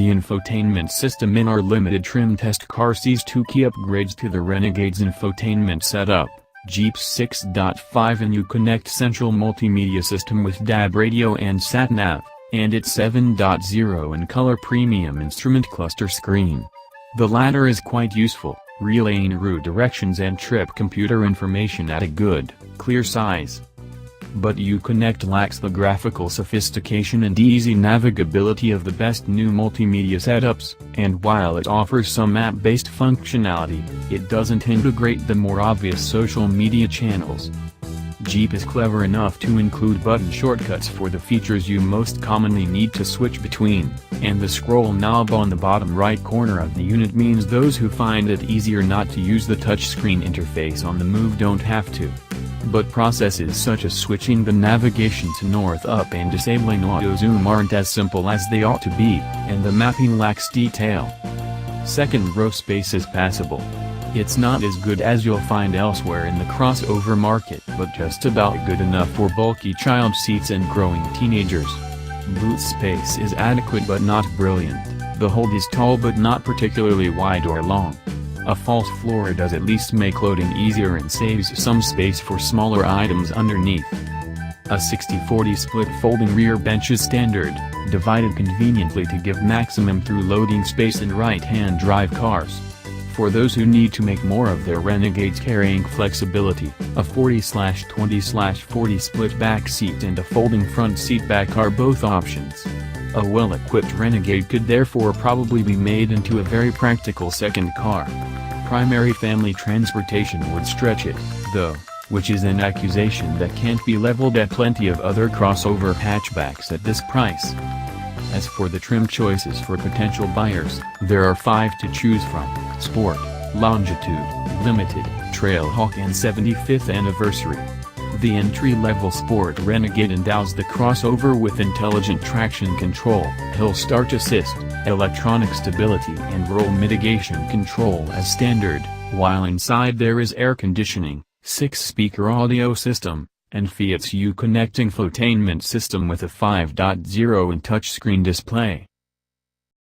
The infotainment system in our limited trim test car sees 2 key upgrades to the Renegade's infotainment setup: Jeep's 6.5 and Uconnect central multimedia system with DAB radio and sat-nav, and its 7.0 and color premium instrument cluster screen. The latter is quite useful, relaying route directions and trip computer information at a good, clear size. But Uconnect lacks the graphical sophistication and easy navigability of the best new multimedia setups, and while it offers some app-based functionality, it doesn't integrate the more obvious social media channels. Jeep is clever enough to include button shortcuts for the features you most commonly need to switch between, and the scroll knob on the bottom right corner of the unit means those who find it easier not to use the touchscreen interface on the move don't have to. But processes such as switching the navigation to north up and disabling auto zoom aren't as simple as they ought to be, and the mapping lacks detail. Second row space is passable. It's not as good as you'll find elsewhere in the crossover market, but just about good enough for bulky child seats and growing teenagers. Boot space is adequate but not brilliant. The hold is tall but not particularly wide or long. A false floor does at least make loading easier and saves some space for smaller items underneath. A 60-40 split folding rear bench is standard, divided conveniently to give maximum through loading space in right-hand drive cars. For those who need to make more of their Renegade's carrying flexibility, a 40/20/40 split back seat and a folding front seat back are both options. A well-equipped Renegade could therefore probably be made into a very practical second car. Primary family transportation would stretch it, though, which is an accusation that can't be leveled at plenty of other crossover hatchbacks at this price. As for the trim choices for potential buyers, there are 5 to choose from: Sport, Longitude, Limited, Trailhawk and 75th Anniversary. The entry-level Sport Renegade endows the crossover with intelligent traction control, hill start assist, electronic stability and roll mitigation control as standard, while inside there is air conditioning, 6-speaker audio system, and Fiat's Uconnect infotainment system with a 5.0 and touchscreen display.